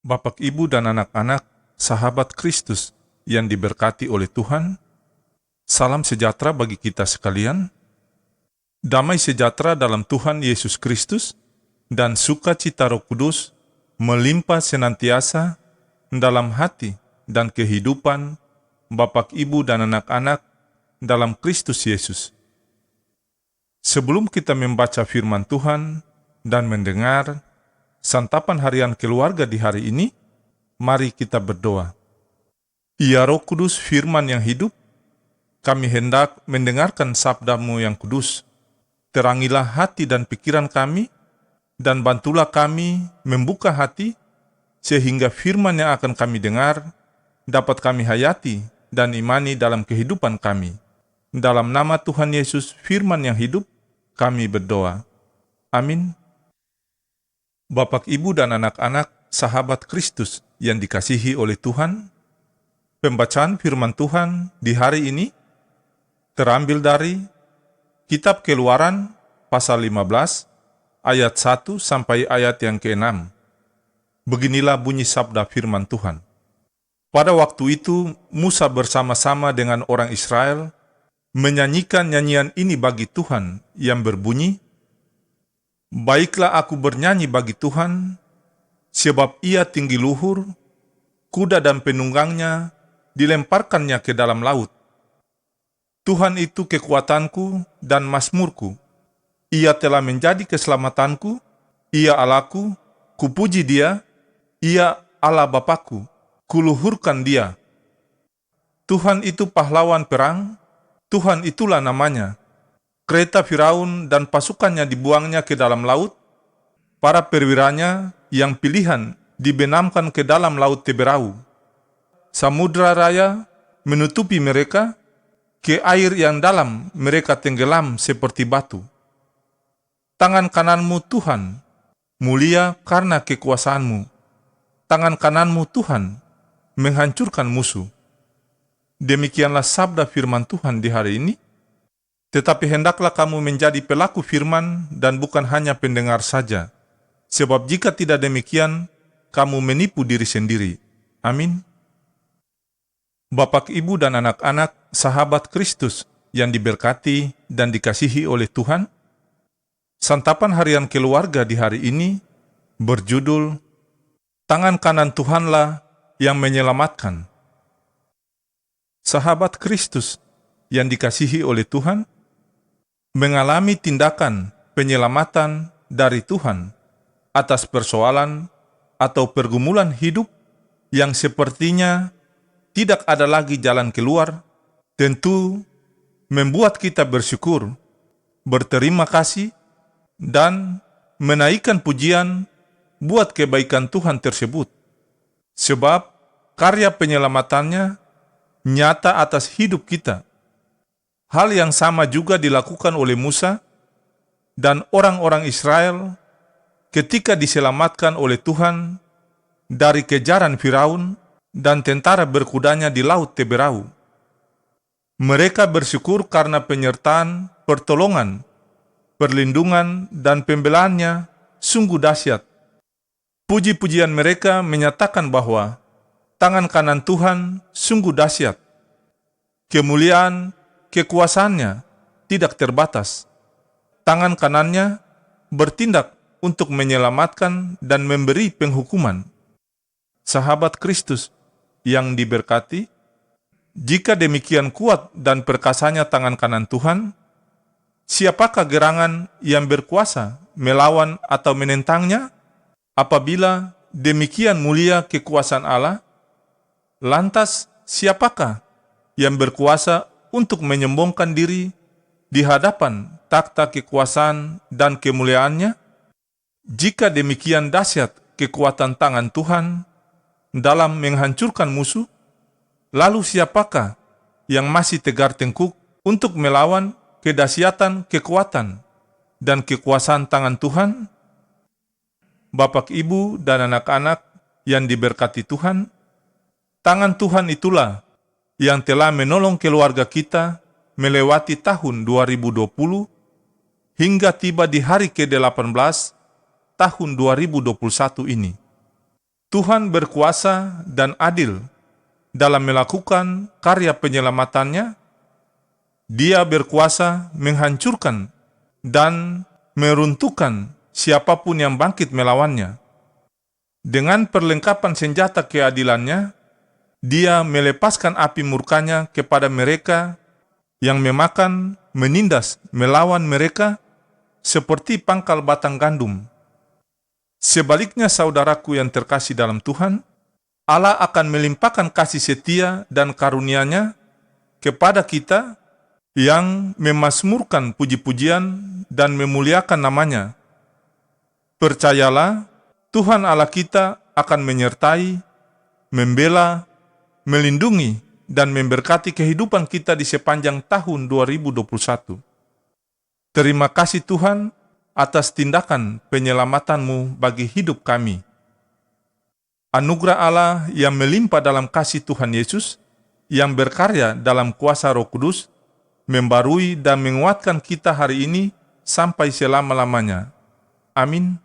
Bapak, Ibu, dan anak-anak, sahabat Kristus yang diberkati oleh Tuhan, salam sejahtera bagi kita sekalian. Damai sejahtera dalam Tuhan Yesus Kristus dan sukacita Roh Kudus melimpah senantiasa dalam hati dan kehidupan Bapak, Ibu, dan anak-anak dalam Kristus Yesus. Sebelum kita membaca firman Tuhan dan mendengar santapan harian keluarga di hari ini, mari kita berdoa. Ya Roh Kudus, firman yang hidup, kami hendak mendengarkan sabda-Mu yang kudus. Terangilah hati dan pikiran kami, dan bantulah kami membuka hati, sehingga firman yang akan kami dengar dapat kami hayati dan imani dalam kehidupan kami. Dalam nama Tuhan Yesus, firman yang hidup, kami berdoa. Amin. Bapak, Ibu, dan anak-anak, sahabat Kristus yang dikasihi oleh Tuhan, pembacaan firman Tuhan di hari ini terambil dari Kitab Keluaran pasal 15, ayat 1 sampai ayat yang ke-6. Beginilah bunyi sabda firman Tuhan. Pada waktu itu, Musa bersama-sama dengan orang Israel menyanyikan nyanyian ini bagi Tuhan yang berbunyi, "Baiklah aku bernyanyi bagi Tuhan, sebab Ia tinggi luhur, kuda dan penunggangnya dilemparkannya ke dalam laut. Tuhan itu kekuatanku dan mazmurku. Ia telah menjadi keselamatanku, Ia Allahku, kupuji Dia, Ia Allah Bapakku, kuluhurkan Dia. Tuhan itu pahlawan perang, Tuhan itulah namanya. Kereta Firaun dan pasukannya dibuangnya ke dalam laut, para perwiranya yang pilihan dibenamkan ke dalam laut Teberau. Samudra raya menutupi mereka, ke air yang dalam mereka tenggelam seperti batu. Tangan kananmu Tuhan, mulia karena kekuasaanmu. Tangan kananmu Tuhan, menghancurkan musuh." Demikianlah sabda firman Tuhan di hari ini. Tetapi hendaklah kamu menjadi pelaku firman dan bukan hanya pendengar saja. Sebab jika tidak demikian, kamu menipu diri sendiri. Amin. Bapak, Ibu, dan anak-anak, sahabat Kristus yang diberkati dan dikasihi oleh Tuhan, santapan harian keluarga di hari ini berjudul Tangan Kanan Tuhanlah yang Menyelamatkan. Sahabat Kristus yang dikasihi oleh Tuhan mengalami tindakan penyelamatan dari Tuhan atas persoalan atau pergumulan hidup yang sepertinya tidak ada lagi jalan keluar, tentu membuat kita bersyukur, berterima kasih, dan menaikkan pujian buat kebaikan Tuhan tersebut. Sebab karya penyelamatannya nyata atas hidup kita. Hal yang sama juga dilakukan oleh Musa dan orang-orang Israel ketika diselamatkan oleh Tuhan dari kejaran Firaun dan tentara berkudanya di laut Teberau. Mereka bersyukur karena penyertaan, pertolongan, perlindungan, dan pembelaannya sungguh dahsyat. Puji-pujian mereka menyatakan bahwa tangan kanan Tuhan sungguh dahsyat. Kemuliaan, kekuasaannya tidak terbatas. Tangan kanannya bertindak untuk menyelamatkan dan memberi penghukuman. Sahabat Kristus yang diberkati, jika demikian kuat dan perkasanya tangan kanan Tuhan, siapakah gerangan yang berkuasa melawan atau menentangnya? Apabila demikian mulia kekuasaan Allah, lantas siapakah yang berkuasa untuk menyombongkan diri di hadapan takhta kekuasaan dan kemuliaannya? Jika demikian dahsyat kekuatan tangan Tuhan dalam menghancurkan musuh, lalu siapakah yang masih tegar tengkuk untuk melawan kedahsyatan kekuatan dan kekuasaan tangan Tuhan? Bapak, Ibu, dan anak-anak yang diberkati Tuhan, tangan Tuhan itulah yang telah menolong keluarga kita melewati tahun 2020 hingga tiba di hari ke-18 tahun 2021 ini. Tuhan berkuasa dan adil dalam melakukan karya penyelamatannya. Dia berkuasa menghancurkan dan meruntuhkan siapapun yang bangkit melawannya. Dengan perlengkapan senjata keadilannya, Dia melepaskan api murkanya kepada mereka yang memakan, menindas, melawan mereka seperti pangkal batang gandum. Sebaliknya, saudaraku yang terkasih dalam Tuhan, Allah akan melimpahkan kasih setia dan karunia-Nya kepada kita yang memasmurkan puji-pujian dan memuliakan nama-Nya. Percayalah, Tuhan Allah kita akan menyertai, membela, melindungi, dan memberkati kehidupan kita di sepanjang tahun 2021. Terima kasih Tuhan atas tindakan penyelamatan-Mu bagi hidup kami. Anugerah Allah yang melimpah dalam kasih Tuhan Yesus, yang berkarya dalam kuasa Roh Kudus, membarui dan menguatkan kita hari ini sampai selama-lamanya. Amin.